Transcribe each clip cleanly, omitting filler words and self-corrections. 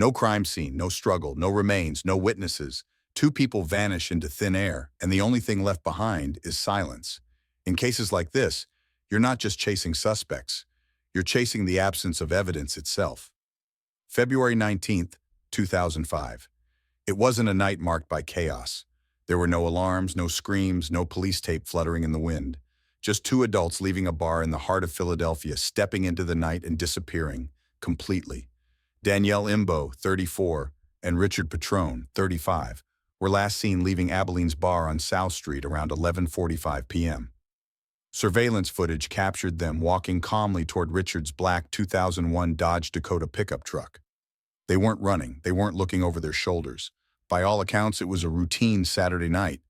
No crime scene, no struggle, no remains, no witnesses. Two people vanish into thin air, and the only thing left behind is silence. In cases like this, you're not just chasing suspects. You're chasing the absence of evidence itself. February 19th, 2005. It wasn't a night marked by chaos. There were no alarms, no screams, no police tape fluttering in the wind. Just two adults leaving a bar in the heart of Philadelphia, stepping into the night and disappearing completely. Danielle Imbo, 34, and Richard Petrone, 35, were last seen leaving Abilene's bar on South Street around 11:45 p.m. Surveillance footage captured them walking calmly toward Richard's black 2001 Dodge Dakota pickup truck. They weren't running, they weren't looking over their shoulders. By all accounts, it was a routine Saturday night.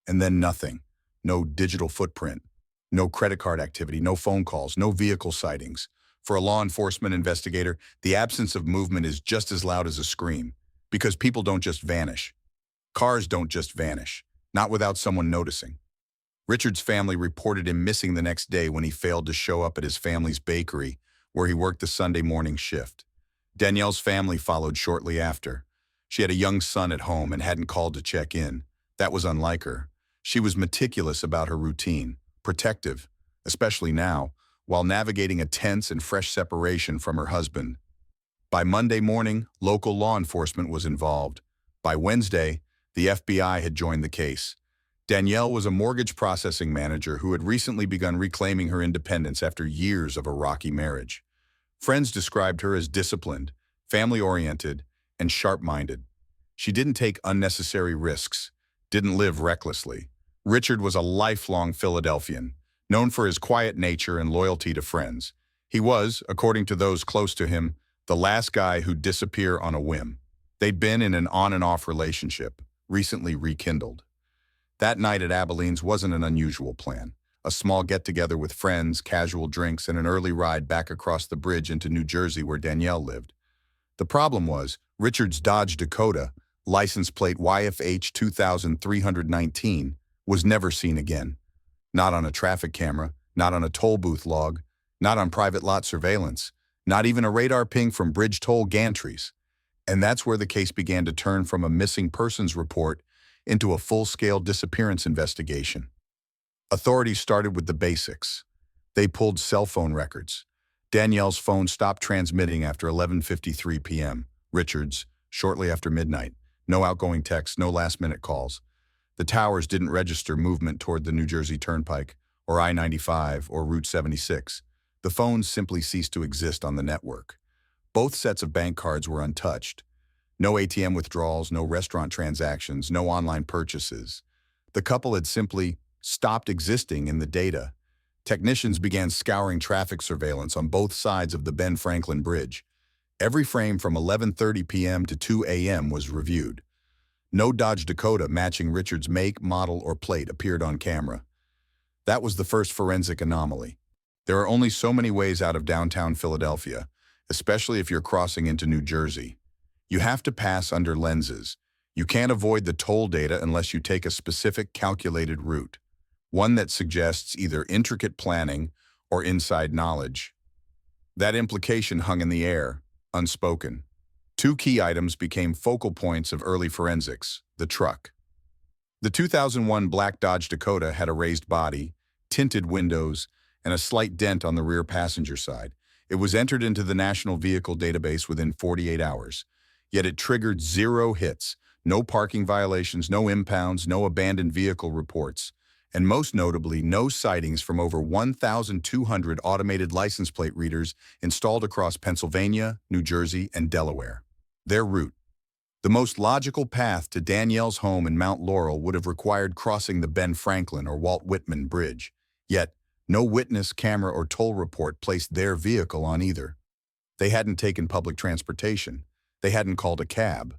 And then nothing. No digital footprint. No credit card activity, no phone calls, no vehicle sightings. For a law enforcement investigator, the absence of movement is just as loud as a scream. Because people don't just vanish. Cars don't just vanish. Not without someone noticing. Richard's family reported him missing the next day when he failed to show up at his family's bakery, where he worked the Sunday morning shift. Danielle's family followed shortly after. She had a young son at home and hadn't called to check in. That was unlike her. She was meticulous about her routine, protective, especially now, while navigating a tense and fresh separation from her husband. By Monday morning, local law enforcement was involved. By Wednesday, the FBI had joined the case. Danielle was a mortgage processing manager who had recently begun reclaiming her independence after years of a rocky marriage. Friends described her as disciplined, family-oriented, and sharp-minded. She didn't take unnecessary risks, didn't live recklessly. Richard was a lifelong Philadelphian, known for his quiet nature and loyalty to friends. He was, according to those close to him, the last guy who'd disappear on a whim. They'd been in an on-and-off relationship, recently rekindled. That night at Abilene's wasn't an unusual plan. A small get-together with friends, casual drinks, and an early ride back across the bridge into New Jersey where Danielle lived. The problem was, Richard's Dodge Dakota, license plate YFH 2319, was never seen again. Not on a traffic camera, not on a toll booth log, not on private lot surveillance, not even a radar ping from bridge toll gantries. And that's where the case began to turn from a missing persons report into a full-scale disappearance investigation. Authorities started with the basics. They pulled cell phone records. Danielle's phone stopped transmitting after 11:53 p.m. Richard's, shortly after midnight. No outgoing texts, no last-minute calls. The towers didn't register movement toward the New Jersey Turnpike, or I-95, or Route 76. The phones simply ceased to exist on the network. Both sets of bank cards were untouched. No ATM withdrawals, no restaurant transactions, no online purchases. The couple had simply stopped existing in the data. Technicians began scouring traffic surveillance on both sides of the Ben Franklin Bridge. Every frame from 11:30 p.m. to 2 a.m. was reviewed. No Dodge Dakota matching Richard's make, model, or plate appeared on camera. That was the first forensic anomaly. There are only so many ways out of downtown Philadelphia, especially if you're crossing into New Jersey. You have to pass under lenses. You can't avoid the toll data unless you take a specific calculated route, one that suggests either intricate planning or inside knowledge. That implication hung in the air, unspoken. Two key items became focal points of early forensics: the truck. The 2001 black Dodge Dakota had a raised body, tinted windows, and a slight dent on the rear passenger side. It was entered into the National Vehicle Database within 48 hours. Yet it triggered 0 hits, no parking violations, no impounds, no abandoned vehicle reports, and most notably, no sightings from over 1,200 automated license plate readers installed across Pennsylvania, New Jersey, and Delaware. Their route. The most logical path to Danielle's home in Mount Laurel would have required crossing the Ben Franklin or Walt Whitman Bridge. Yet, no witness, camera, or toll report placed their vehicle on either. They hadn't taken public transportation. They hadn't called a cab.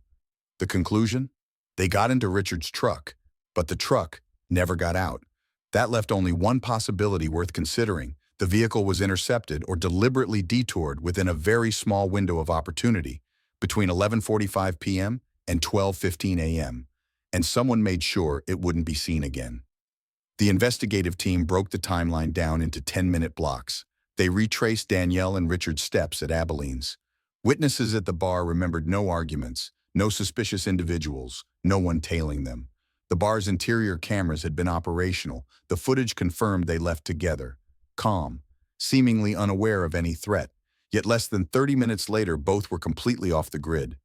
The conclusion? They got into Richard's truck, but the truck never got out. That left only one possibility worth considering. The vehicle was intercepted or deliberately detoured within a very small window of opportunity, between 11:45 p.m. and 12:15 a.m., and someone made sure it wouldn't be seen again. The investigative team broke the timeline down into 10-minute blocks. They retraced Danielle and Richard's steps at Abilene's. Witnesses at the bar remembered no arguments, no suspicious individuals, no one tailing them. The bar's interior cameras had been operational. The footage confirmed they left together, calm, seemingly unaware of any threat. Yet less than 30 minutes later, both were completely off the grid.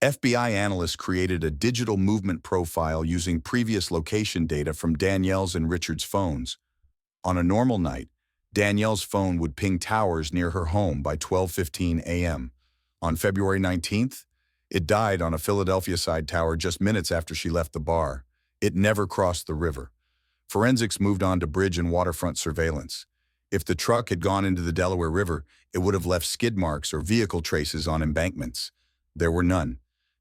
FBI analysts created a digital movement profile using previous location data from Danielle's and Richard's phones. On a normal night, Danielle's phone would ping towers near her home by 12:15 a.m. On February 19th, it died on a Philadelphia side tower just minutes after she left the bar. It never crossed the river. Forensics moved on to bridge and waterfront surveillance. If the truck had gone into the Delaware River, it would have left skid marks or vehicle traces on embankments. There were none.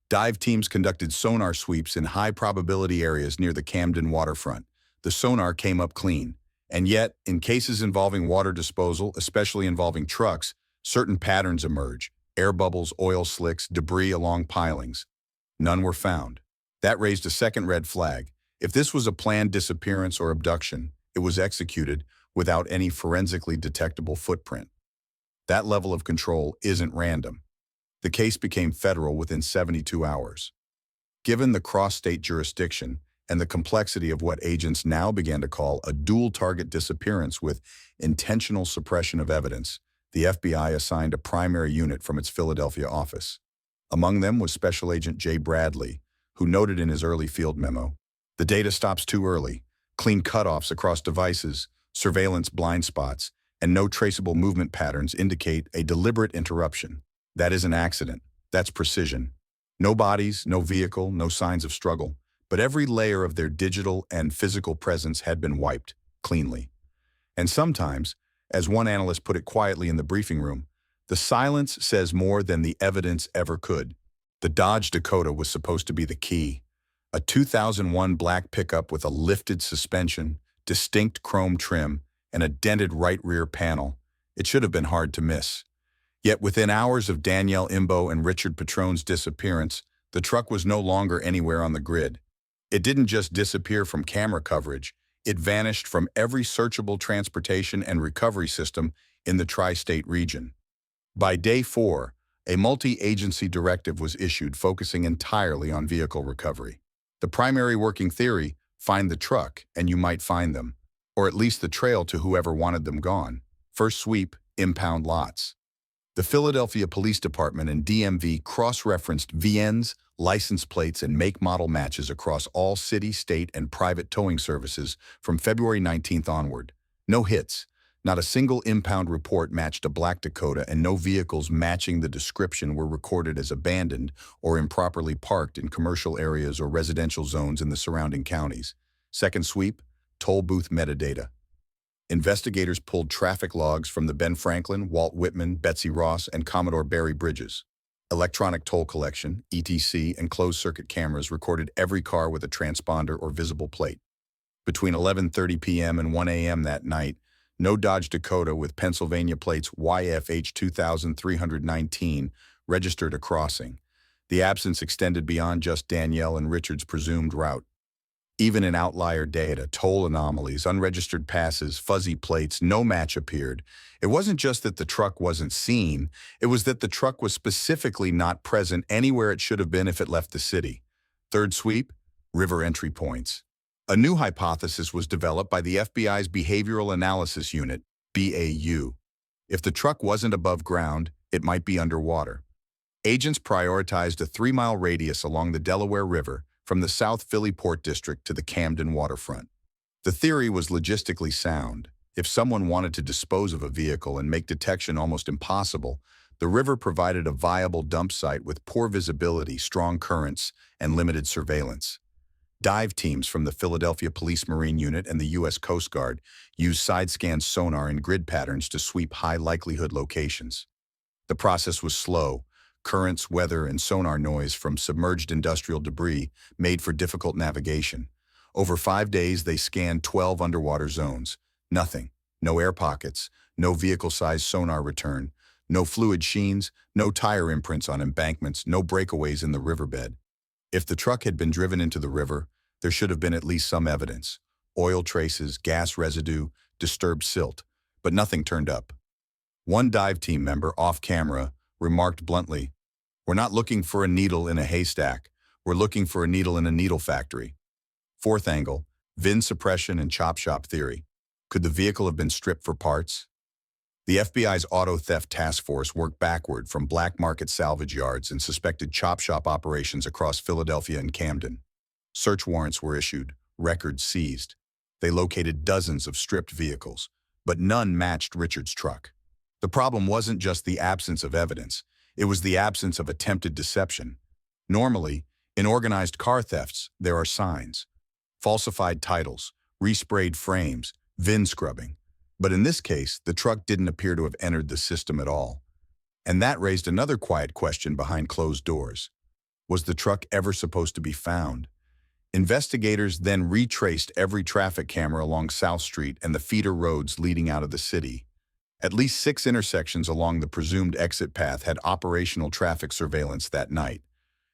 Dive teams conducted sonar sweeps in high-probability areas near the Camden waterfront. The sonar came up clean. And yet, in cases involving water disposal, especially involving trucks, certain patterns emerge: air bubbles, oil slicks, debris along pilings. None were found. That raised a second red flag. If this was a planned disappearance or abduction, it was executed without any forensically detectable footprint. That level of control isn't random. The case became federal within 72 hours. Given the cross-state jurisdiction and the complexity of what agents now began to call a dual-target disappearance with intentional suppression of evidence, the FBI assigned a primary unit from its Philadelphia office. Among them was Special Agent Jay Bradley, who noted in his early field memo, "The data stops too early, clean cutoffs across devices, surveillance blind spots, and no traceable movement patterns indicate a deliberate interruption. That is an accident. That's precision. No bodies, no vehicle, no signs of struggle, but every layer of their digital and physical presence had been wiped cleanly." And sometimes, as one analyst put it quietly in the briefing room, the silence says more than the evidence ever could. The Dodge Dakota was supposed to be the key. A 2001 black pickup with a lifted suspension, distinct chrome trim, and a dented right rear panel. It should have been hard to miss. Yet within hours of Danielle Imbo and Richard Petrone's disappearance, the truck was no longer anywhere on the grid. It didn't just disappear from camera coverage, it vanished from every searchable transportation and recovery system in the tri-state region. By day 4, a multi-agency directive was issued focusing entirely on vehicle recovery. The primary working theory: find the truck and you might find them, or at least the trail to whoever wanted them gone. First sweep, impound lots. The Philadelphia Police Department and DMV cross-referenced VNs, license plates, and make-model matches across all city, state, and private towing services from February 19th onward. No hits. Not a single impound report matched a black Dakota, and no vehicles matching the description were recorded as abandoned or improperly parked in commercial areas or residential zones in the surrounding counties. Second sweep, toll booth metadata. Investigators pulled traffic logs from the Ben Franklin, Walt Whitman, Betsy Ross, and Commodore Barry bridges. Electronic toll collection, ETC, and closed-circuit cameras recorded every car with a transponder or visible plate. Between 11:30 p.m. and 1 a.m. that night, no Dodge Dakota with Pennsylvania plates YFH 2319 registered a crossing. The absence extended beyond just Danielle and Richard's presumed route. Even in outlier data, toll anomalies, unregistered passes, fuzzy plates, no match appeared. It wasn't just that the truck wasn't seen, it was that the truck was specifically not present anywhere it should have been if it left the city. Third sweep, river entry points. A new hypothesis was developed by the FBI's Behavioral Analysis Unit, BAU. If the truck wasn't above ground, it might be underwater. Agents prioritized a 3-mile radius along the Delaware River, from the South Philly Port District to the Camden waterfront. The theory was logistically sound. If someone wanted to dispose of a vehicle and make detection almost impossible, the river provided a viable dump site with poor visibility, strong currents, and limited surveillance. Dive teams from the Philadelphia Police Marine Unit and the U.S. Coast Guard used side-scan sonar and grid patterns to sweep high-likelihood locations. The process was slow. Currents, weather, and sonar noise from submerged industrial debris made for difficult navigation. Over 5 days, they scanned 12 underwater zones. Nothing. No air pockets, no vehicle-sized sonar return, no fluid sheens, no tire imprints on embankments, no breakaways in the riverbed. If the truck had been driven into the river, there should have been at least some evidence. Oil traces, gas residue, disturbed silt, but nothing turned up. One dive team member, off camera, remarked bluntly, "We're not looking for a needle in a haystack. We're looking for a needle in a needle factory." Fourth angle, VIN suppression and chop shop theory. Could the vehicle have been stripped for parts? The FBI's Auto Theft Task Force worked backward from black market salvage yards and suspected chop shop operations across Philadelphia and Camden. Search warrants were issued, records seized. They located dozens of stripped vehicles, but none matched Richard's truck. The problem wasn't just the absence of evidence, it was the absence of attempted deception. Normally, in organized car thefts, there are signs. Falsified titles, resprayed frames, VIN scrubbing. But in this case, the truck didn't appear to have entered the system at all. And that raised another quiet question behind closed doors. Was the truck ever supposed to be found? Investigators then retraced every traffic camera along South Street and the feeder roads leading out of the city. At least 6 intersections along the presumed exit path had operational traffic surveillance that night.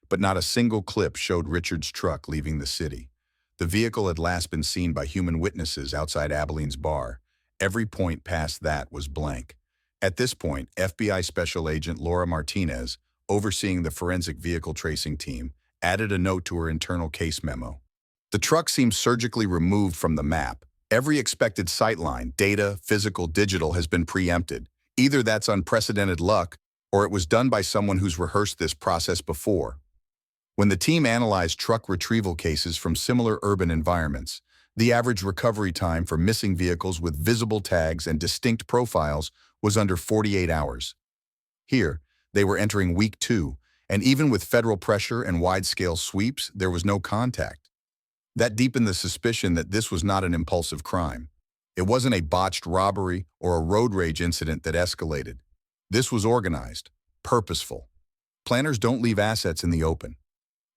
But not a single clip showed Richard's truck leaving the city. The vehicle had last been seen by human witnesses outside Abilene's bar. Every point past that was blank. At this point, FBI Special Agent Laura Martinez, overseeing the forensic vehicle tracing team, added a note to her internal case memo. The truck seems surgically removed from the map. Every expected sightline, data, physical, digital, has been preempted. Either that's unprecedented luck, or it was done by someone who's rehearsed this process before. When the team analyzed truck retrieval cases from similar urban environments, the average recovery time for missing vehicles with visible tags and distinct profiles was under 48 hours. Here, they were entering week 2, and even with federal pressure and wide-scale sweeps, there was no contact. That deepened the suspicion that this was not an impulsive crime. It wasn't a botched robbery or a road rage incident that escalated. This was organized, purposeful. Planners don't leave assets in the open.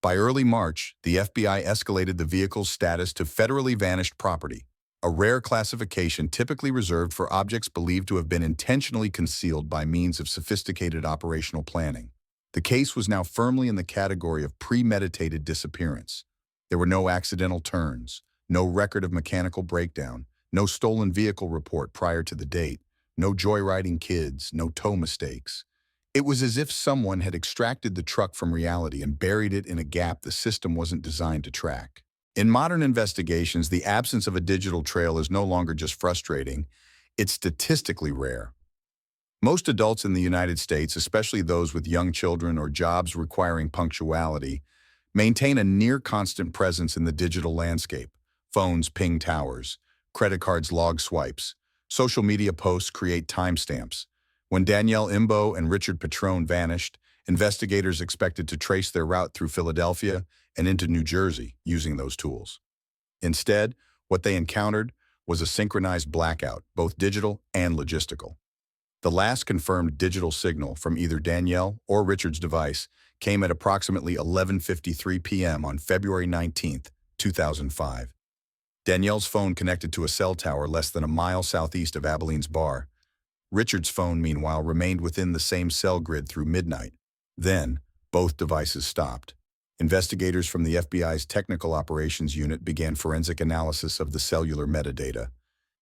By early March, the FBI escalated the vehicle's status to federally vanished property, a rare classification typically reserved for objects believed to have been intentionally concealed by means of sophisticated operational planning. The case was now firmly in the category of premeditated disappearance. There were no accidental turns, no record of mechanical breakdown, no stolen vehicle report prior to the date, no joyriding kids, no tow mistakes. It was as if someone had extracted the truck from reality and buried it in a gap the system wasn't designed to track. In modern investigations, the absence of a digital trail is no longer just frustrating, it's statistically rare. Most adults in the United States, especially those with young children or jobs requiring punctuality, maintain a near-constant presence in the digital landscape. Phones ping towers, credit cards log swipes, social media posts create timestamps. When Danielle Imbo and Richard Petrone vanished, investigators expected to trace their route through Philadelphia and into New Jersey using those tools. Instead, what they encountered was a synchronized blackout, both digital and logistical. The last confirmed digital signal from either Danielle or Richard's device came at approximately 11:53 p.m. on February 19, 2005. Danielle's phone connected to a cell tower less than a mile southeast of Abilene's bar. Richard's phone, meanwhile, remained within the same cell grid through midnight. Then, both devices stopped. Investigators from the FBI's Technical Operations Unit began forensic analysis of the cellular metadata.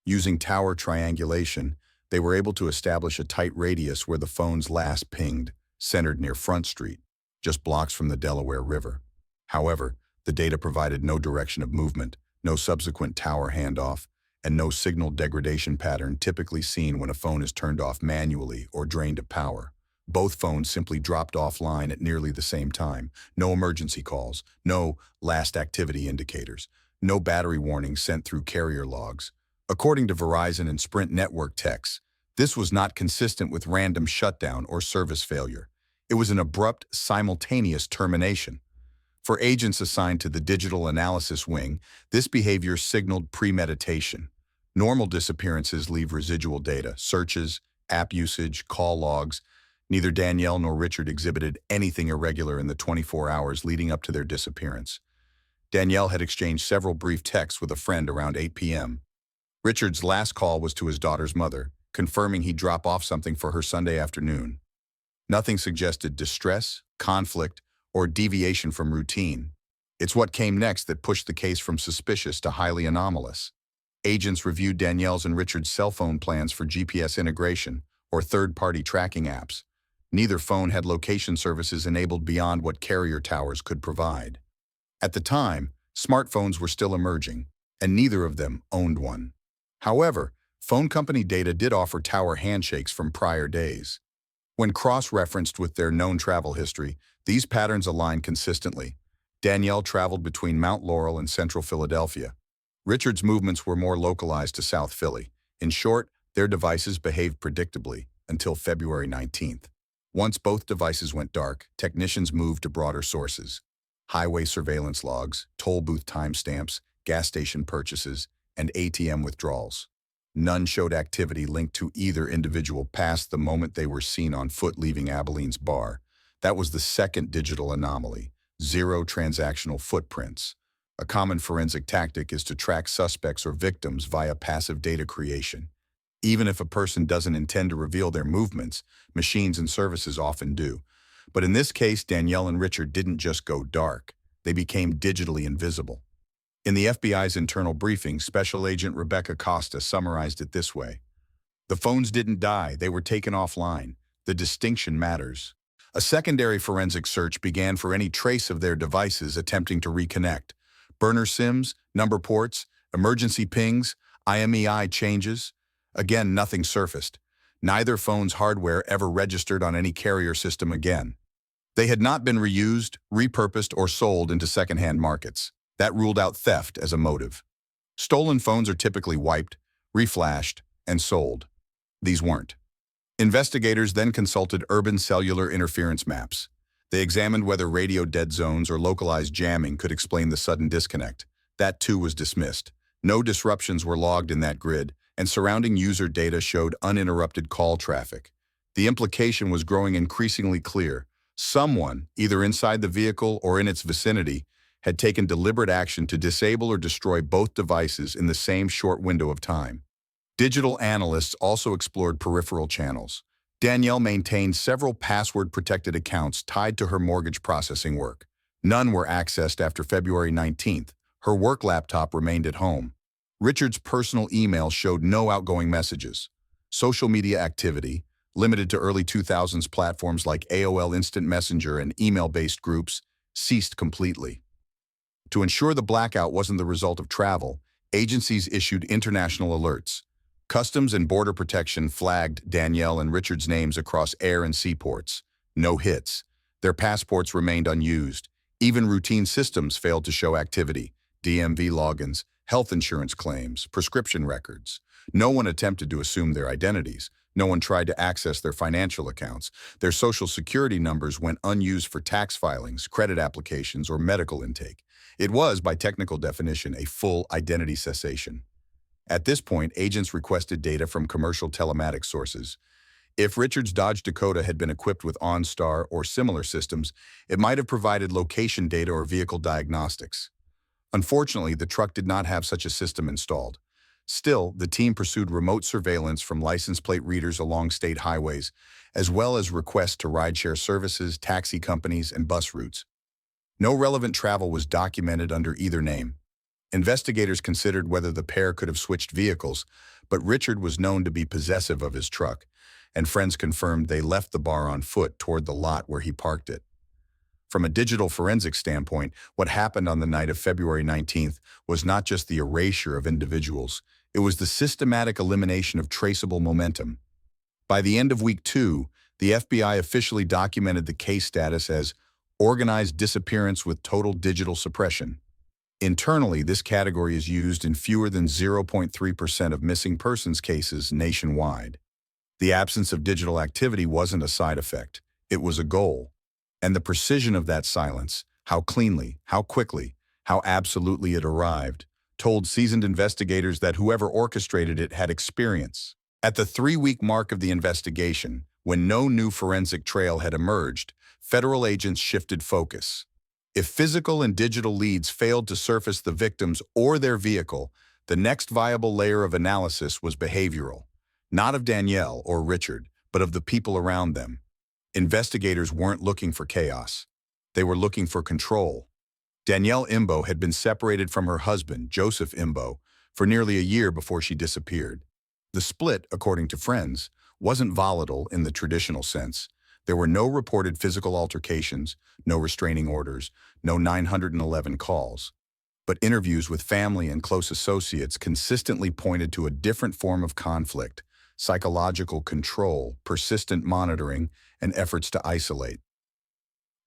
Using tower triangulation, they were able to establish a tight radius where the phones last pinged, centered near Front Street, just blocks from the Delaware River. However, the data provided no direction of movement, no subsequent tower handoff, and no signal degradation pattern typically seen when a phone is turned off manually or drained of power. Both phones simply dropped offline at nearly the same time. No emergency calls, no last activity indicators, no battery warnings sent through carrier logs. According to Verizon and Sprint network techs, this was not consistent with random shutdown or service failure. It was an abrupt, simultaneous termination. For agents assigned to the Digital Analysis Wing, this behavior signaled premeditation. Normal disappearances leave residual data, searches, app usage, call logs. Neither Danielle nor Richard exhibited anything irregular in the 24 hours leading up to their disappearance. Danielle had exchanged several brief texts with a friend around 8 p.m. Richard's last call was to his daughter's mother, confirming he'd drop off something for her Sunday afternoon. Nothing suggested distress, conflict, or deviation from routine. It's what came next that pushed the case from suspicious to highly anomalous. Agents reviewed Danielle's and Richard's cell phone plans for GPS integration or third-party tracking apps. Neither phone had location services enabled beyond what carrier towers could provide. At the time, smartphones were still emerging, and neither of them owned one. However, phone company data did offer tower handshakes from prior days. When cross-referenced with their known travel history, these patterns aligned consistently. Danielle traveled between Mount Laurel and central Philadelphia. Richard's movements were more localized to South Philly. In short, their devices behaved predictably until February 19th. Once both devices went dark, technicians moved to broader sources. Highway surveillance logs, toll booth timestamps, gas station purchases, and ATM withdrawals. None showed activity linked to either individual past the moment they were seen on foot leaving Abilene's bar. That was the second digital anomaly: zero transactional footprints. A common forensic tactic is to track suspects or victims via passive data creation. Even if a person doesn't intend to reveal their movements, machines and services often do. But in this case, Danielle and Richard didn't just go dark. They became digitally invisible. In the FBI's internal briefing, Special Agent Rebecca Costa summarized it this way: "The phones didn't die, they were taken offline. The distinction matters." A secondary forensic search began for any trace of their devices attempting to reconnect. Burner SIMs, number ports, emergency pings, IMEI changes. Again, nothing surfaced. Neither phone's hardware ever registered on any carrier system again. They had not been reused, repurposed, or sold into secondhand markets. That ruled out theft as a motive. Stolen phones are typically wiped, reflashed, and sold. These weren't. Investigators then consulted urban cellular interference maps. They examined whether radio dead zones or localized jamming could explain the sudden disconnect. That too was dismissed. No disruptions were logged in that grid, and surrounding user data showed uninterrupted call traffic. The implication was growing increasingly clear. Someone, either inside the vehicle or in its vicinity, had taken deliberate action to disable or destroy both devices in the same short window of time. Digital analysts also explored peripheral channels. Danielle maintained several password-protected accounts tied to her mortgage processing work. None were accessed after February 19th. Her work laptop remained at home. Richard's personal email showed no outgoing messages. Social media activity, limited to early 2000s platforms like AOL Instant Messenger and email-based groups, ceased completely. To ensure the blackout wasn't the result of travel, agencies issued international alerts. Customs and Border Protection flagged Danielle and Richard's names across air and seaports. No hits. Their passports remained unused. Even routine systems failed to show activity: DMV logins, health insurance claims, prescription records. No one attempted to assume their identities. No one tried to access their financial accounts. Their social security numbers went unused for tax filings, credit applications, or medical intake. It was, by technical definition, a full identity cessation. At this point, agents requested data from commercial telematics sources. If Richard's Dodge Dakota had been equipped with OnStar or similar systems, it might have provided location data or vehicle diagnostics. Unfortunately, the truck did not have such a system installed. Still, the team pursued remote surveillance from license plate readers along state highways, as well as requests to rideshare services, taxi companies, and bus routes. No relevant travel was documented under either name. Investigators considered whether the pair could have switched vehicles, but Richard was known to be possessive of his truck, and friends confirmed they left the bar on foot toward the lot where he parked it. From a digital forensic standpoint, what happened on the night of February 19th was not just the erasure of individuals, it was the systematic elimination of traceable momentum. By the end of week 2, the FBI officially documented the case status as organized disappearance with total digital suppression. Internally, this category is used in fewer than 0.3% of missing persons cases nationwide. The absence of digital activity wasn't a side effect, it was a goal. And the precision of that silence, how cleanly, how quickly, how absolutely it arrived, told seasoned investigators that whoever orchestrated it had experience. At the 3-week mark of the investigation, when no new forensic trail had emerged, federal agents shifted focus. If physical and digital leads failed to surface the victims or their vehicle, the next viable layer of analysis was behavioral. Not of Danielle or Richard, but of the people around them. Investigators weren't looking for chaos. They were looking for control. Danielle Imbo had been separated from her husband, Joseph Imbo, for nearly a year before she disappeared. The split, according to friends, wasn't volatile in the traditional sense. There were no reported physical altercations, no restraining orders, no 911 calls. But interviews with family and close associates consistently pointed to a different form of conflict: psychological control, persistent monitoring, and efforts to isolate.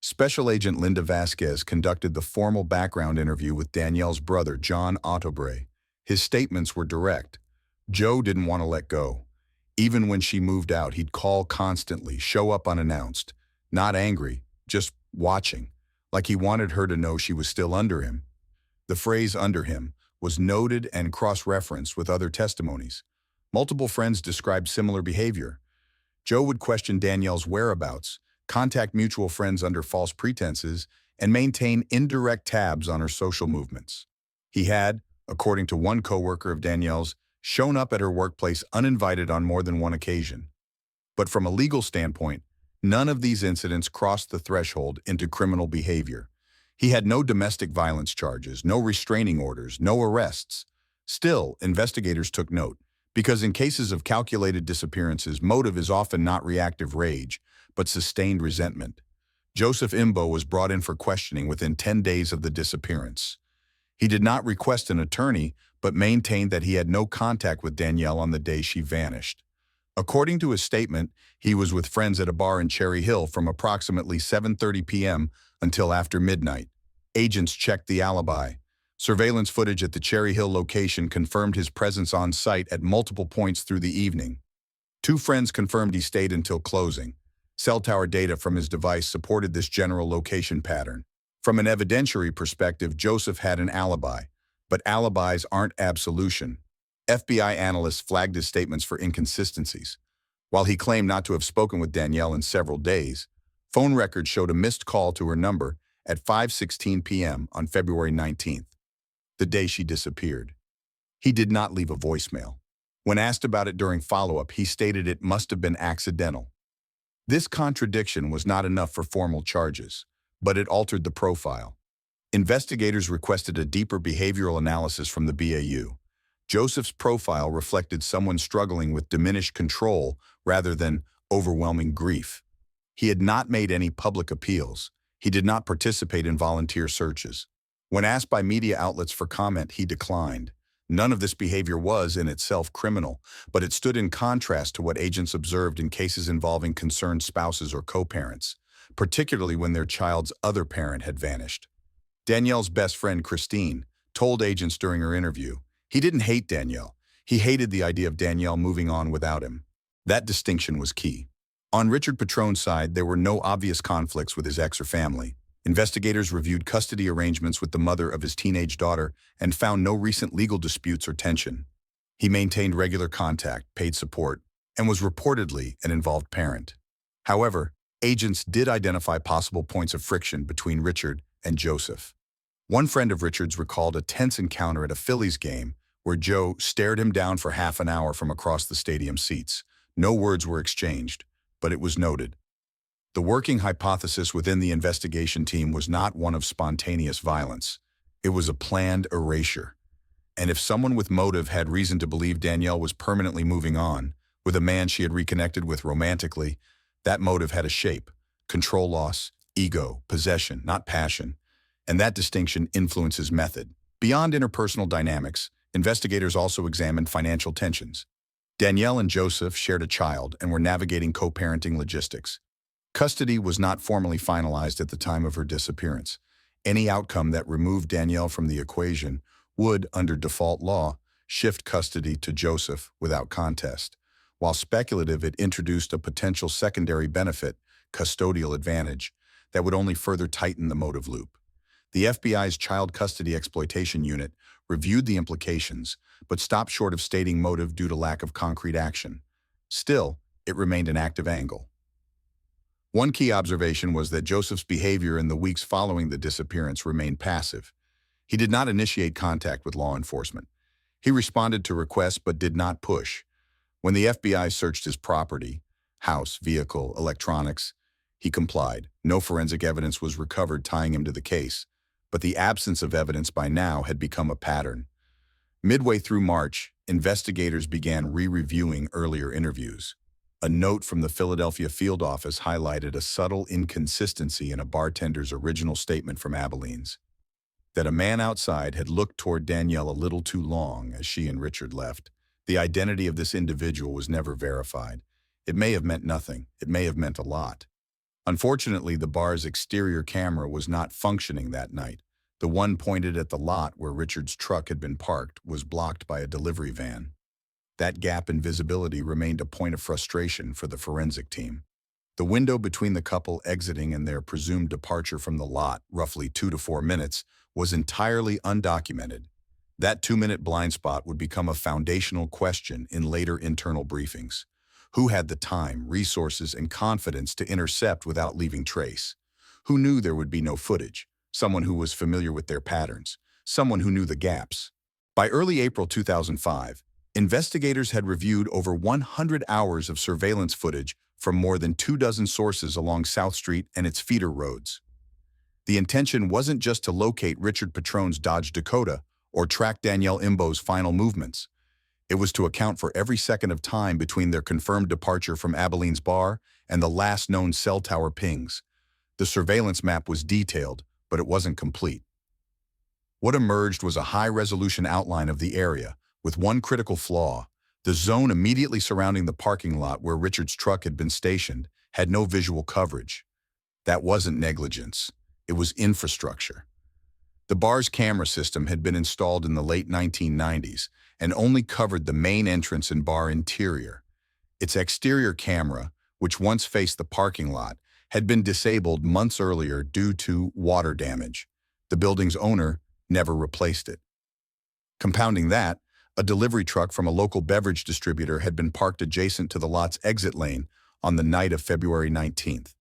Special Agent Linda Vasquez conducted the formal background interview with Danielle's brother, John Autobre. His statements were direct. Joe didn't want to let go. Even when she moved out, he'd call constantly, show up unannounced. Not angry, just watching, like he wanted her to know she was still under him. The phrase "under him" was noted and cross-referenced with other testimonies. Multiple friends described similar behavior. Joe would question Danielle's whereabouts, contact mutual friends under false pretenses, and maintain indirect tabs on her social movements. He had, according to one coworker of Danielle's, shown up at her workplace uninvited on more than one occasion. But from a legal standpoint, none of these incidents crossed the threshold into criminal behavior. He had no domestic violence charges, no restraining orders, no arrests. Still, investigators took note, because in cases of calculated disappearances, motive is often not reactive rage, but sustained resentment. Joseph Imbo was brought in for questioning within 10 days of the disappearance. He did not request an attorney, but maintained that he had no contact with Danielle on the day she vanished. According to his statement, he was with friends at a bar in Cherry Hill from approximately 7:30 p.m. until after midnight. Agents checked the alibi. Surveillance footage at the Cherry Hill location confirmed his presence on site at multiple points through the evening. Two friends confirmed he stayed until closing. Cell tower data from his device supported this general location pattern. From an evidentiary perspective, Joseph had an alibi, but alibis aren't absolution. FBI analysts flagged his statements for inconsistencies. While he claimed not to have spoken with Danielle in several days, phone records showed a missed call to her number at 5:16 p.m. on February 19th, the day she disappeared. He did not leave a voicemail. When asked about it during follow-up, he stated it must have been accidental. This contradiction was not enough for formal charges, but it altered the profile. Investigators requested a deeper behavioral analysis from the BAU. Joseph's profile reflected someone struggling with diminished control rather than overwhelming grief. He had not made any public appeals. He did not participate in volunteer searches. When asked by media outlets for comment, he declined. None of this behavior was, in itself, criminal, but it stood in contrast to what agents observed in cases involving concerned spouses or co-parents, particularly when their child's other parent had vanished. Danielle's best friend, Christine, told agents during her interview, he didn't hate Danielle. He hated the idea of Danielle moving on without him. That distinction was key. On Richard Petrone's side, there were no obvious conflicts with his ex or family. Investigators reviewed custody arrangements with the mother of his teenage daughter and found no recent legal disputes or tension. He maintained regular contact, paid support, and was reportedly an involved parent. However, agents did identify possible points of friction between Richard and Joseph. One friend of Richard's recalled a tense encounter at a Phillies game where Joe stared him down for half an hour from across the stadium seats. No words were exchanged, but it was noted. The working hypothesis within the investigation team was not one of spontaneous violence. It was a planned erasure. And if someone with motive had reason to believe Danielle was permanently moving on with a man she had reconnected with romantically, that motive had a shape: control loss, ego, possession, not passion. And that distinction influences method. Beyond interpersonal dynamics, investigators also examined financial tensions. Danielle and Joseph shared a child and were navigating co-parenting logistics. Custody was not formally finalized at the time of her disappearance. Any outcome that removed Danielle from the equation would, under default law, shift custody to Joseph without contest. While speculative, it introduced a potential secondary benefit, custodial advantage, that would only further tighten the motive loop. The FBI's Child Custody Exploitation Unit reviewed the implications, but stopped short of stating motive due to lack of concrete action. Still, it remained an active angle. One key observation was that Joseph's behavior in the weeks following the disappearance remained passive. He did not initiate contact with law enforcement. He responded to requests but did not push. When the FBI searched his property, house, vehicle, electronics, he complied. No forensic evidence was recovered tying him to the case, but the absence of evidence by now had become a pattern. Midway through March, investigators began re-reviewing earlier interviews. A note from the Philadelphia field office highlighted a subtle inconsistency in a bartender's original statement from Abilene's, that a man outside had looked toward Danielle a little too long as she and Richard left. The identity of this individual was never verified. It may have meant nothing. It may have meant a lot. Unfortunately, the bar's exterior camera was not functioning that night. The one pointed at the lot where Richard's truck had been parked was blocked by a delivery van. That gap in visibility remained a point of frustration for the forensic team. The window between the couple exiting and their presumed departure from the lot, roughly 2 to 4 minutes, was entirely undocumented. That 2-minute blind spot would become a foundational question in later internal briefings. Who had the time, resources, and confidence to intercept without leaving trace? Who knew there would be no footage? Someone who was familiar with their patterns. Someone who knew the gaps. By early April 2005, investigators had reviewed over 100 hours of surveillance footage from more than 24 sources along South Street and its feeder roads. The intention wasn't just to locate Richard Petrone's Dodge Dakota or track Danielle Imbo's final movements. It was to account for every second of time between their confirmed departure from Abilene's bar and the last known cell tower pings. The surveillance map was detailed, but it wasn't complete. What emerged was a high-resolution outline of the area, with one critical flaw. The zone immediately surrounding the parking lot where Richard's truck had been stationed had no visual coverage. That wasn't negligence. It was infrastructure. The bar's camera system had been installed in the late 1990s and only covered the main entrance and bar interior. Its exterior camera, which once faced the parking lot, had been disabled months earlier due to water damage. The building's owner never replaced it. Compounding that, a delivery truck from a local beverage distributor had been parked adjacent to the lot's exit lane on the night of February 19th.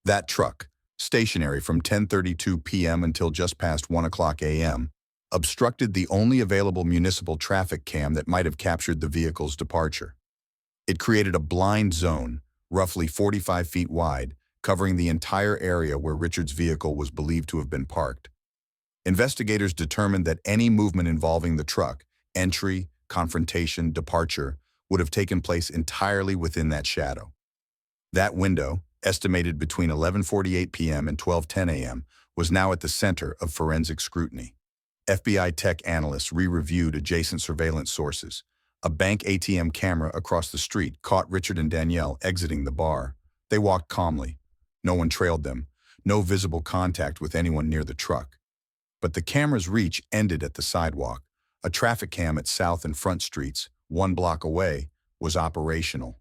That truck, stationary from 10:32 p.m. until just past 1 o'clock a.m., obstructed the only available municipal traffic cam that might have captured the vehicle's departure. It created a blind zone, roughly 45 feet wide, covering the entire area where Richard's vehicle was believed to have been parked. Investigators determined that any movement involving the truck, entry, confrontation, departure, would have taken place entirely within that shadow. That window, estimated between 11:48 p.m. and 12:10 a.m., was now at the center of forensic scrutiny. FBI tech analysts re-reviewed adjacent surveillance sources. A bank ATM camera across the street caught Richard and Danielle exiting the bar. They walked calmly. No one trailed them. No visible contact with anyone near the truck. But the camera's reach ended at the sidewalk. A traffic cam at South and Front Streets, 1 block away, was operational.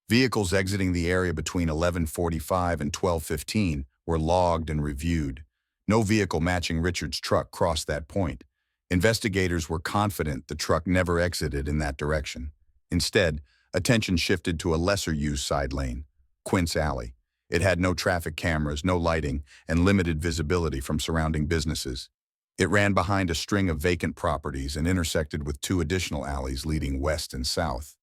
Vehicles exiting the area between 11:45 and 12:15 were logged and reviewed. No vehicle matching Richard's truck crossed that point. Investigators were confident the truck never exited in that direction. Instead, attention shifted to a lesser-used side lane, Quince Alley. It had no traffic cameras, no lighting, and limited visibility from surrounding businesses. It ran behind a string of vacant properties and intersected with 2 additional alleys leading west and south.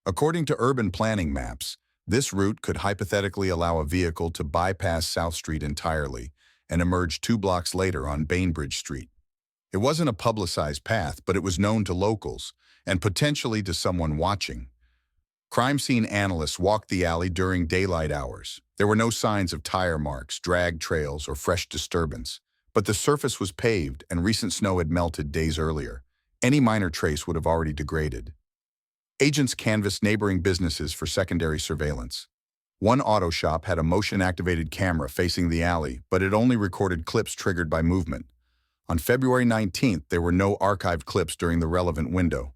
According to urban planning maps, this route could hypothetically allow a vehicle to bypass South Street entirely and emerge 2 blocks later on Bainbridge Street. It wasn't a publicized path, but it was known to locals and potentially to someone watching. Crime scene analysts walked the alley during daylight hours. There were no signs of tire marks, drag trails, or fresh disturbance, but the surface was paved and recent snow had melted days earlier. Any minor trace would have already degraded. Agents canvassed neighboring businesses for secondary surveillance. One auto shop had a motion-activated camera facing the alley, but it only recorded clips triggered by movement. On February 19th, there were no archived clips during the relevant window.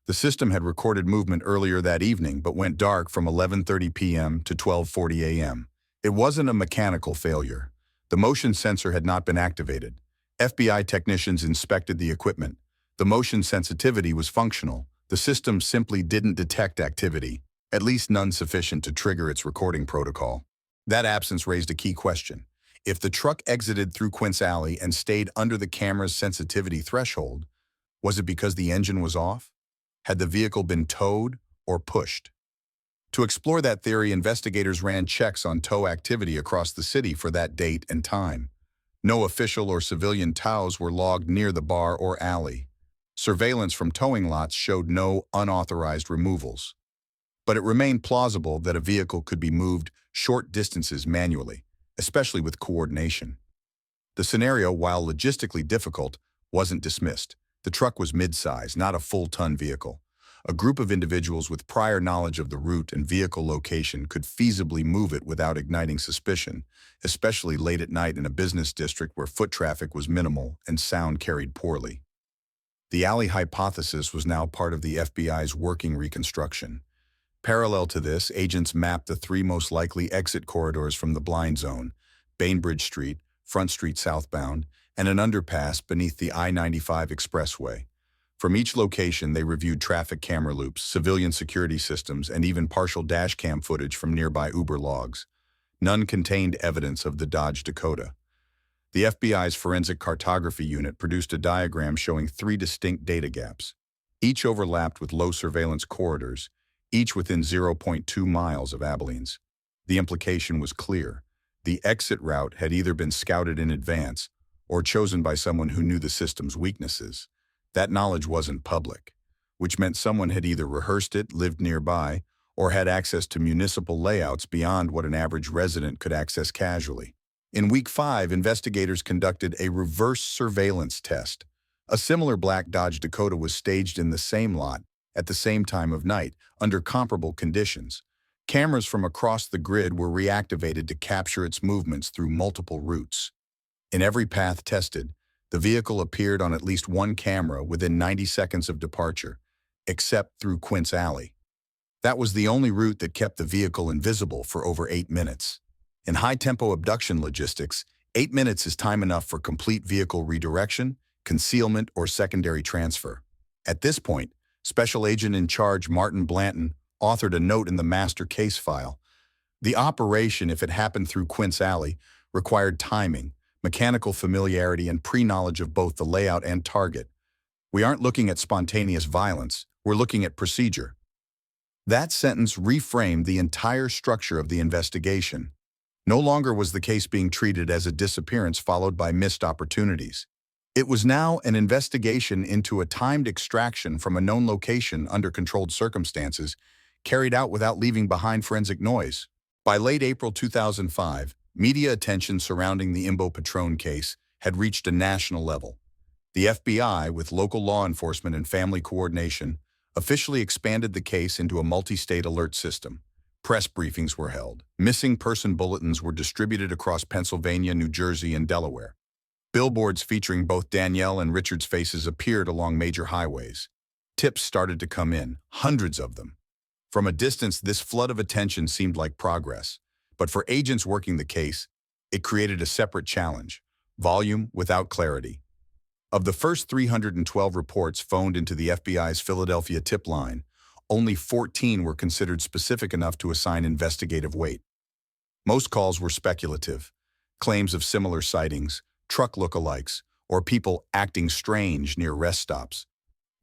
The system had recorded movement earlier that evening, but went dark from 11:30 p.m. to 12:40 a.m. It wasn't a mechanical failure. The motion sensor had not been activated. FBI technicians inspected the equipment. The motion sensitivity was functional. The system simply didn't detect activity, at least none sufficient to trigger its recording protocol. That absence raised a key question. If the truck exited through Quince Alley and stayed under the camera's sensitivity threshold, was it because the engine was off? Had the vehicle been towed or pushed? To explore that theory, investigators ran checks on tow activity across the city for that date and time. No official or civilian tows were logged near the bar or alley. Surveillance from towing lots showed no unauthorized removals. but it remained plausible that a vehicle could be moved short distances manually, especially with coordination. The scenario, while logistically difficult, wasn't dismissed. The truck was mid-size, not a full-ton vehicle. A group of individuals with prior knowledge of the route and vehicle location could feasibly move it without igniting suspicion, especially late at night in a business district where foot traffic was minimal and sound carried poorly. The alley hypothesis was now part of the FBI's working reconstruction. Parallel to this, agents mapped the three most likely exit corridors from the blind zone: Bainbridge Street, Front Street southbound, and an underpass beneath the I-95 expressway. From each location, they reviewed traffic camera loops, civilian security systems, and even partial dashcam footage from nearby Uber logs. None contained evidence of the Dodge Dakota. The FBI's forensic cartography unit produced a diagram showing three distinct data gaps. Each overlapped with low surveillance corridors, each within 0.2 miles of Abilene's. The implication was clear. The exit route had either been scouted in advance or chosen by someone who knew the system's weaknesses. That knowledge wasn't public, which meant someone had either rehearsed it, lived nearby, or had access to municipal layouts beyond what an average resident could access casually. In Week 5, investigators conducted a reverse surveillance test. A similar black Dodge Dakota was staged in the same lot at the same time of night, under comparable conditions. Cameras from across the grid were reactivated to capture its movements through multiple routes. In every path tested, the vehicle appeared on at least one camera within 90 seconds of departure, except through Quince Alley. That was the only route that kept the vehicle invisible for over 8 minutes. In high-tempo abduction logistics, 8 minutes is time enough for complete vehicle redirection, concealment, or secondary transfer. At this point, Special Agent in Charge Martin Blanton authored a note in the master case file. The operation, if it happened through Quince Alley, required timing, mechanical familiarity, and pre-knowledge of both the layout and target. We aren't looking at spontaneous violence, we're looking at procedure. That sentence reframed the entire structure of the investigation. No longer was the case being treated as a disappearance followed by missed opportunities. It was now an investigation into a timed extraction from a known location under controlled circumstances, carried out without leaving behind forensic noise. By late April 2005, media attention surrounding the Imbo Petrone case had reached a national level. The FBI, with local law enforcement and family coordination, officially expanded the case into a multi-state alert system. Press briefings were held. Missing person bulletins were distributed across Pennsylvania, New Jersey, and Delaware. Billboards featuring both Danielle and Richard's faces appeared along major highways. Tips started to come in, hundreds of them. From a distance, this flood of attention seemed like progress. But for agents working the case, it created a separate challenge: volume without clarity. Of the first 312 reports phoned into the FBI's Philadelphia tip line, only 14 were considered specific enough to assign investigative weight. Most calls were speculative, claims of similar sightings, truck lookalikes, or people acting strange near rest stops.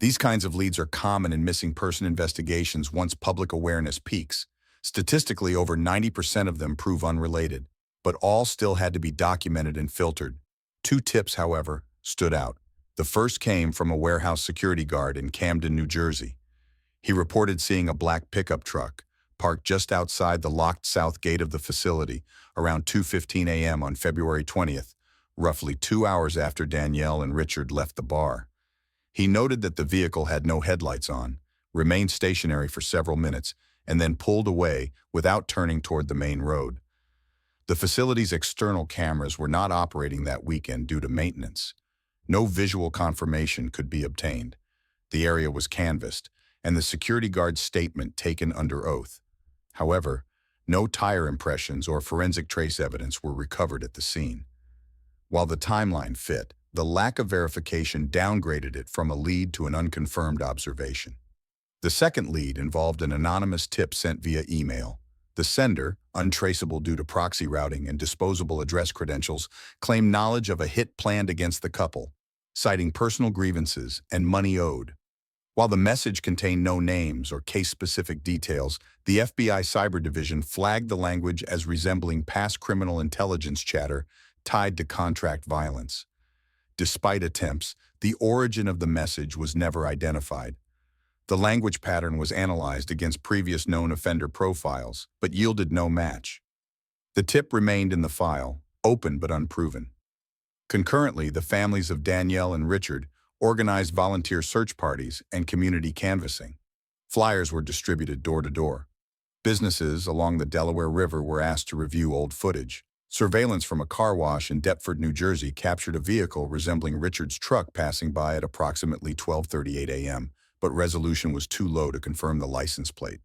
These kinds of leads are common in missing person investigations once public awareness peaks. Statistically, over 90% of them prove unrelated, but all still had to be documented and filtered. 2 tips, however, stood out. The first came from a warehouse security guard in Camden, New Jersey. He reported seeing a black pickup truck parked just outside the locked south gate of the facility around 2:15 a.m. on February 20th, roughly 2 hours after Danielle and Richard left the bar. He noted that the vehicle had no headlights on, remained stationary for several minutes, and then pulled away without turning toward the main road. The facility's external cameras were not operating that weekend due to maintenance. No visual confirmation could be obtained. The area was canvassed, and the security guard's statement taken under oath. However, no tire impressions or forensic trace evidence were recovered at the scene. While the timeline fit, the lack of verification downgraded it from a lead to an unconfirmed observation. The second lead involved an anonymous tip sent via email. The sender, untraceable due to proxy routing and disposable address credentials, claimed knowledge of a hit planned against the couple, citing personal grievances and money owed. While the message contained no names or case-specific details, the FBI Cyber Division flagged the language as resembling past criminal intelligence chatter tied to contract violence. Despite attempts, the origin of the message was never identified. The language pattern was analyzed against previous known offender profiles, but yielded no match. The tip remained in the file, open but unproven. Concurrently, the families of Danielle and Richard organized volunteer search parties and community canvassing. Flyers were distributed door to door. Businesses along the Delaware River were asked to review old footage. Surveillance from a car wash in Deptford, New Jersey captured a vehicle resembling Richard's truck passing by at approximately 12:38 a.m., but resolution was too low to confirm the license plate.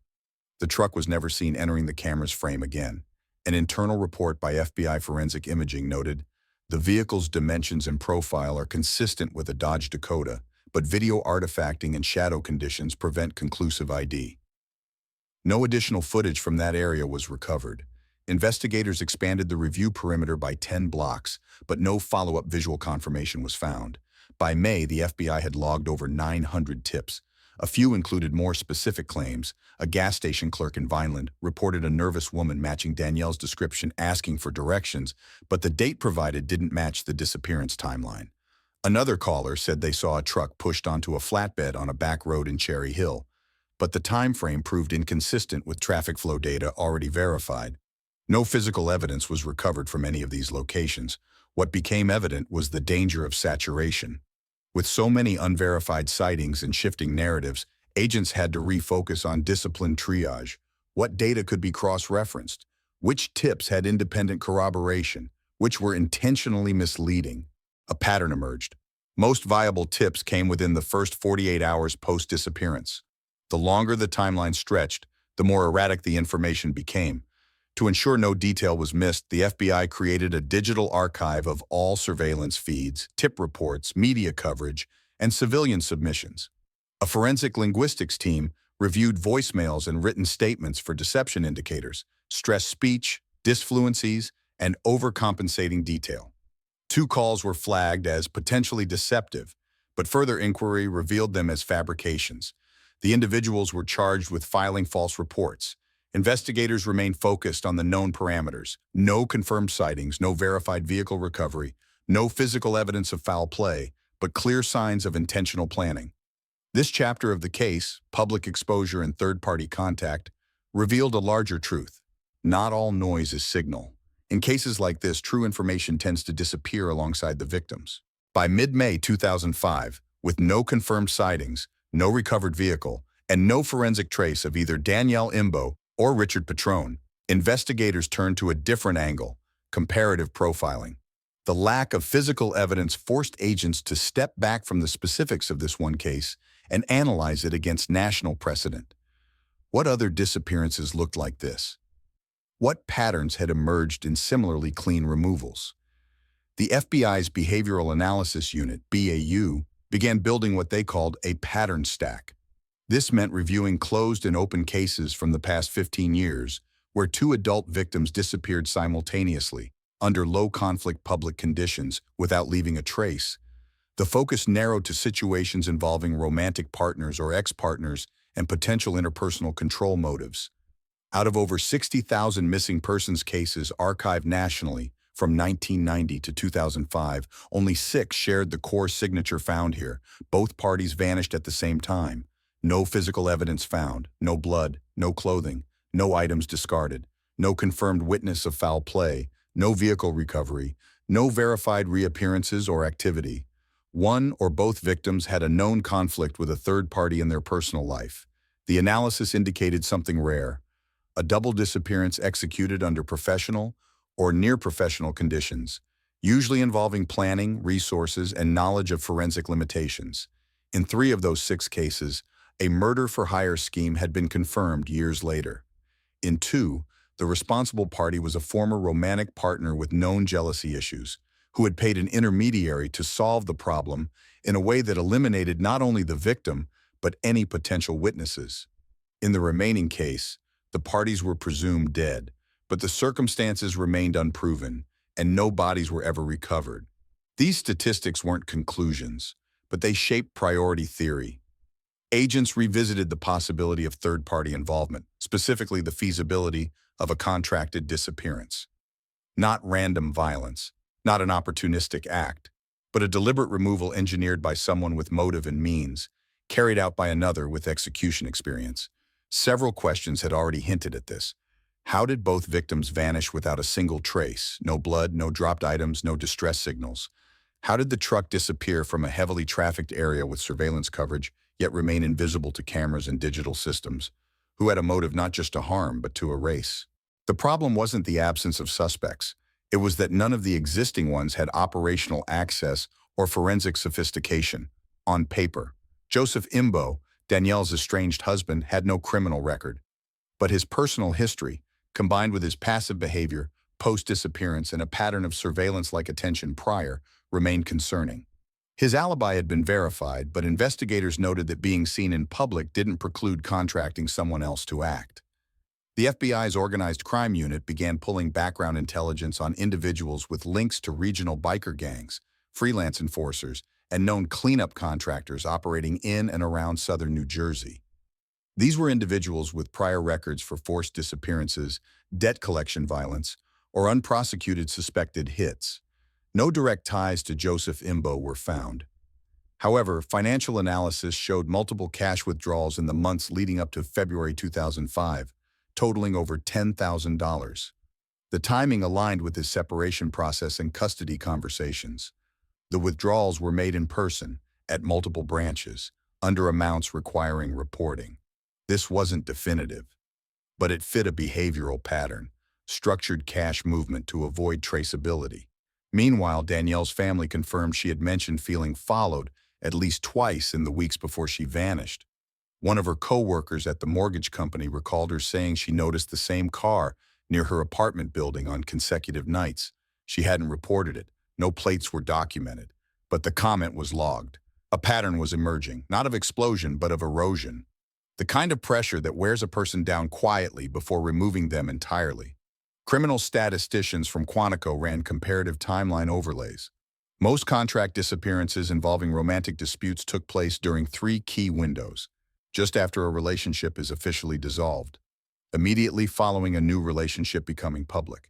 The truck was never seen entering the camera's frame again. An internal report by FBI Forensic Imaging noted, "The vehicle's dimensions and profile are consistent with a Dodge Dakota, but video artifacting and shadow conditions prevent conclusive ID." No additional footage from that area was recovered. Investigators expanded the review perimeter by 10 blocks, but no follow-up visual confirmation was found. By May, the FBI had logged over 900 tips. A few included more specific claims. A gas station clerk in Vineland reported a nervous woman matching Danielle's description asking for directions, but the date provided didn't match the disappearance timeline. Another caller said they saw a truck pushed onto a flatbed on a back road in Cherry Hill, but the time frame proved inconsistent with traffic flow data already verified. No physical evidence was recovered from any of these locations. What became evident was the danger of saturation. With so many unverified sightings and shifting narratives, agents had to refocus on disciplined triage. What data could be cross-referenced? Which tips had independent corroboration? Which were intentionally misleading? A pattern emerged. Most viable tips came within the first 48 hours post-disappearance. The longer the timeline stretched, the more erratic the information became. To ensure no detail was missed, the FBI created a digital archive of all surveillance feeds, tip reports, media coverage, and civilian submissions. A forensic linguistics team reviewed voicemails and written statements for deception indicators, stressed speech, disfluencies, and overcompensating detail. 2 calls were flagged as potentially deceptive, but further inquiry revealed them as fabrications. The individuals were charged with filing false reports. Investigators remained focused on the known parameters: no confirmed sightings, no verified vehicle recovery, no physical evidence of foul play, but clear signs of intentional planning. This chapter of the case, public exposure and third-party contact, revealed a larger truth. Not all noise is signal. In cases like this, true information tends to disappear alongside the victims. By mid-May 2005, with no confirmed sightings, no recovered vehicle, and no forensic trace of either Danielle Imbo or Richard Petrone, investigators turned to a different angle: comparative profiling. The lack of physical evidence forced agents to step back from the specifics of this one case and analyze it against national precedent. What other disappearances looked like this? What patterns had emerged in similarly clean removals? The FBI's Behavioral Analysis Unit, BAU, began building what they called a pattern stack. This meant reviewing closed and open cases from the past 15 years, where 2 adult victims disappeared simultaneously, under low-conflict public conditions, without leaving a trace. The focus narrowed to situations involving romantic partners or ex-partners and potential interpersonal control motives. Out of over 60,000 missing persons cases archived nationally from 1990 to 2005, only 6 shared the core signature found here. Both parties vanished at the same time. No physical evidence found, no blood, no clothing, no items discarded, no confirmed witness of foul play, no vehicle recovery, no verified reappearances or activity. One or both victims had a known conflict with a third party in their personal life. The analysis indicated something rare: a double disappearance executed under professional or near-professional conditions, usually involving planning, resources, and knowledge of forensic limitations. In 3 of those 6 cases, a murder-for-hire scheme had been confirmed years later. In 2, the responsible party was a former romantic partner with known jealousy issues, who had paid an intermediary to solve the problem in a way that eliminated not only the victim, but any potential witnesses. In the remaining case, the parties were presumed dead, but the circumstances remained unproven, and no bodies were ever recovered. These statistics weren't conclusions, but they shaped priority theory. Agents revisited the possibility of third-party involvement, specifically the feasibility of a contracted disappearance. Not random violence, not an opportunistic act, but a deliberate removal engineered by someone with motive and means. carried out by another with execution experience. Several questions had already hinted at this. How did both victims vanish without a single trace? No blood, no dropped items, no distress signals. How did the truck disappear from a heavily trafficked area with surveillance coverage, yet remain invisible to cameras and digital systems? Who had a motive not just to harm, but to erase? The problem wasn't the absence of suspects. It was that none of the existing ones had operational access or forensic sophistication. On paper, Joseph Imbo, Danielle's estranged husband, had no criminal record. But his personal history, combined with his passive behavior, post-disappearance, and a pattern of surveillance-like attention prior, remained concerning. His alibi had been verified, but investigators noted that being seen in public didn't preclude contracting someone else to act. The FBI's organized crime unit began pulling background intelligence on individuals with links to regional biker gangs, freelance enforcers, and known cleanup contractors operating in and around southern New Jersey. These were individuals with prior records for forced disappearances, debt collection violence, or unprosecuted suspected hits. No direct ties to Joseph Imbo were found. However, financial analysis showed multiple cash withdrawals in the months leading up to February 2005, totaling over $10,000. The timing aligned with his separation process and custody conversations. The withdrawals were made in person, at multiple branches, under amounts requiring reporting. This wasn't definitive, but it fit a behavioral pattern, structured cash movement to avoid traceability. Meanwhile, Danielle's family confirmed she had mentioned feeling followed at least twice in the weeks before she vanished. One of her co-workers at the mortgage company recalled her saying she noticed the same car near her apartment building on consecutive nights. She hadn't reported it. No plates were documented, but the comment was logged. A pattern was emerging, not of explosion, but of erosion. The kind of pressure that wears a person down quietly before removing them entirely. Criminal statisticians from Quantico ran comparative timeline overlays. Most contract disappearances involving romantic disputes took place during 3 key windows: just after a relationship is officially dissolved, immediately following a new relationship becoming public,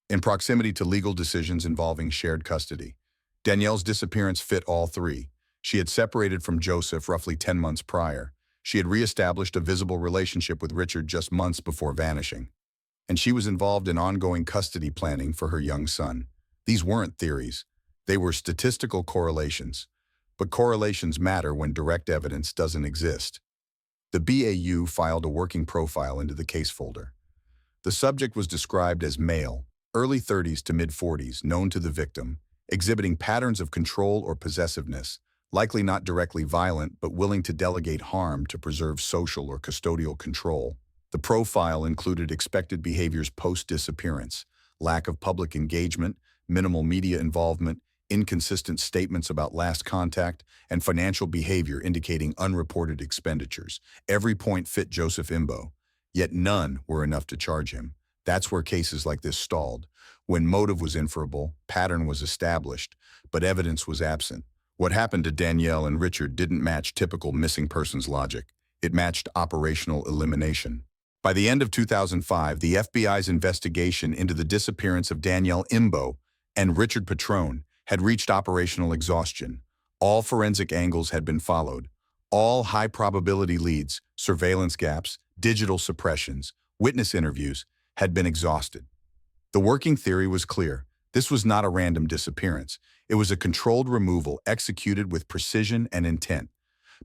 in proximity to legal decisions involving shared custody. Danielle's disappearance fit all 3. She had separated from Joseph roughly 10 months prior. She had reestablished a visible relationship with Richard just months before vanishing. And she was involved in ongoing custody planning for her young son. These weren't theories. They were statistical correlations. But correlations matter when direct evidence doesn't exist. The BAU filed a working profile into the case folder. The subject was described as male, early 30s to mid-40s, known to the victim, exhibiting patterns of control or possessiveness, likely not directly violent but willing to delegate harm to preserve social or custodial control. The profile included expected behaviors post-disappearance: lack of public engagement, minimal media involvement, inconsistent statements about last contact, and financial behavior indicating unreported expenditures. Every point fit Joseph Imbo, yet none were enough to charge him. That's where cases like this stalled. When motive was inferable, pattern was established, but evidence was absent. What happened to Danielle and Richard didn't match typical missing persons logic. It matched operational elimination. By the end of 2005, the FBI's investigation into the disappearance of Danielle Imbo and Richard Petrone had reached operational exhaustion. All forensic angles had been followed. All high-probability leads, surveillance gaps, digital suppressions, witness interviews had been exhausted. The working theory was clear. This was not a random disappearance. It was a controlled removal executed with precision and intent.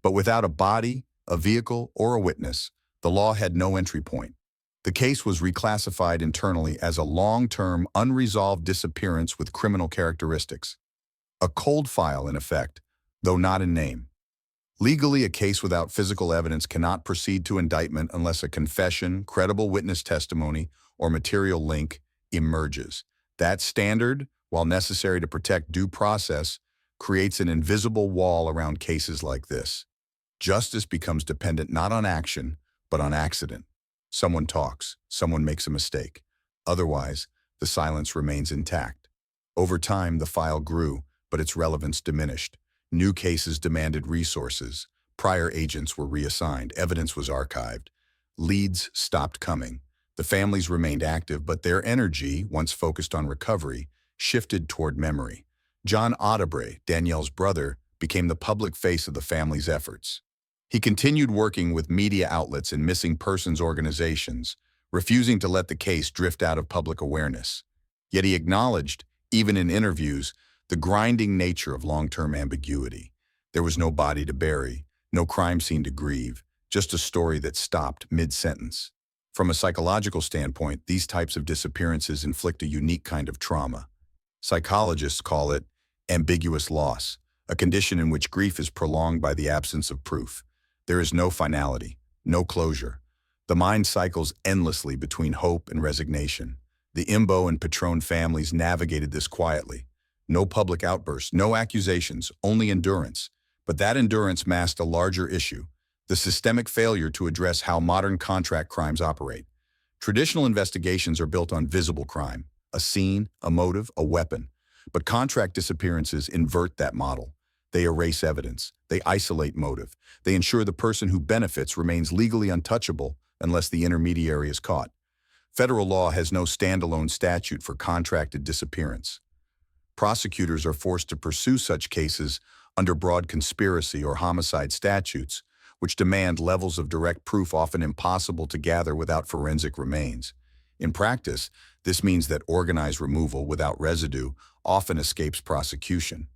But without a body, a vehicle, or a witness, the law had no entry point. The case was reclassified internally as a long-term, unresolved disappearance with criminal characteristics. A cold file, in effect, though not in name. Legally, a case without physical evidence cannot proceed to indictment unless a confession, credible witness testimony, or material link emerges. That standard, while necessary to protect due process, creates an invisible wall around cases like this. Justice becomes dependent not on action, but on accident. Someone talks, someone makes a mistake. Otherwise, the silence remains intact. Over time, the file grew, but its relevance diminished. New cases demanded resources. Prior agents were reassigned. Evidence was archived. Leads stopped coming. The families remained active, but their energy, once focused on recovery, shifted toward memory. John Audebray, Danielle's brother, became the public face of the family's efforts. He continued working with media outlets and missing persons organizations, refusing to let the case drift out of public awareness. Yet he acknowledged, even in interviews, the grinding nature of long-term ambiguity. There was no body to bury, no crime scene to grieve, just a story that stopped mid-sentence. From a psychological standpoint, these types of disappearances inflict a unique kind of trauma. Psychologists call it ambiguous loss, a condition in which grief is prolonged by the absence of proof. There is no finality, no closure. The mind cycles endlessly between hope and resignation. The Imbo and Petrone families navigated this quietly. No public outbursts, no accusations, only endurance. But that endurance masked a larger issue, the systemic failure to address how modern contract crimes operate. Traditional investigations are built on visible crime, a scene, a motive, a weapon. But contract disappearances invert that model. They erase evidence. They isolate motive. They ensure the person who benefits remains legally untouchable unless the intermediary is caught. Federal law has no standalone statute for contracted disappearance. Prosecutors are forced to pursue such cases under broad conspiracy or homicide statutes, which demand levels of direct proof often impossible to gather without forensic remains. In practice, this means that organized removal without residue often escapes prosecution.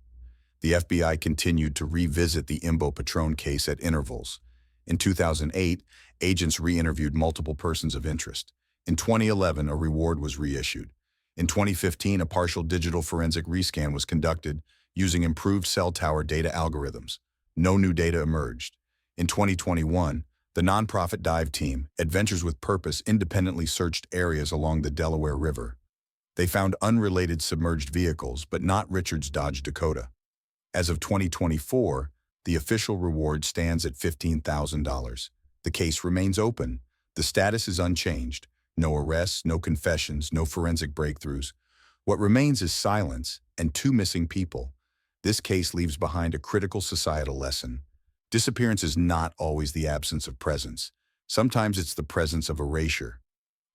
The FBI continued to revisit the Imbo Petrone case at intervals. In 2008, agents re-interviewed multiple persons of interest. In 2011, a reward was reissued. In 2015, a partial digital forensic rescan was conducted using improved cell tower data algorithms. No new data emerged. In 2021, the nonprofit dive team, Adventures with Purpose, independently searched areas along the Delaware River. They found unrelated submerged vehicles, but not Richard's Dodge Dakota. As of 2024, the official reward stands at $15,000. The case remains open. The status is unchanged. No arrests, no confessions, no forensic breakthroughs. What remains is silence and two missing people. This case leaves behind a critical societal lesson. Disappearance is not always the absence of presence. Sometimes it's the presence of erasure.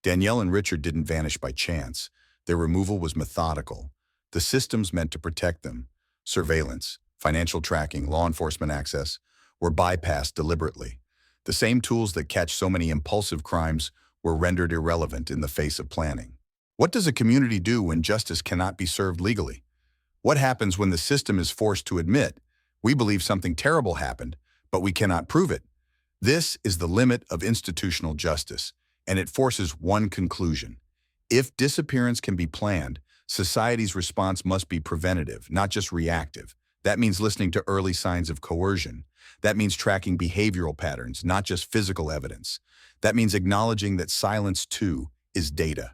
Danielle and Richard didn't vanish by chance. Their removal was methodical. The systems meant to protect them, surveillance, financial tracking, law enforcement access, were bypassed deliberately. The same tools that catch so many impulsive crimes were rendered irrelevant in the face of planning. What does a community do when justice cannot be served legally? What happens when the system is forced to admit, we believe something terrible happened, but we cannot prove it? This is the limit of institutional justice, and it forces one conclusion. If disappearance can be planned, society's response must be preventative, not just reactive. That means listening to early signs of coercion. That means tracking behavioral patterns, not just physical evidence. That means acknowledging that silence, too, is data.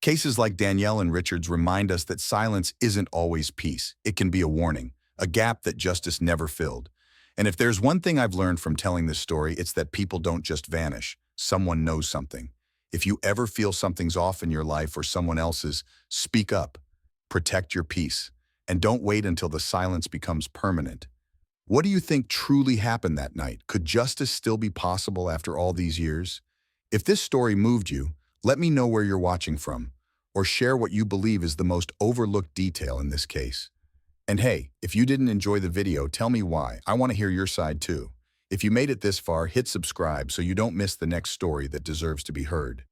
Cases like Danielle and Richard's remind us that silence isn't always peace. It can be a warning, a gap that justice never filled. And if there's one thing I've learned from telling this story, it's that people don't just vanish. Someone knows something. If you ever feel something's off in your life or someone else's, speak up. Protect your peace. And don't wait until the silence becomes permanent. What do you think truly happened that night? Could justice still be possible after all these years? If this story moved you, let me know where you're watching from, or share what you believe is the most overlooked detail in this case. And hey, if you didn't enjoy the video, tell me why. I want to hear your side too. If you made it this far, hit subscribe so you don't miss the next story that deserves to be heard.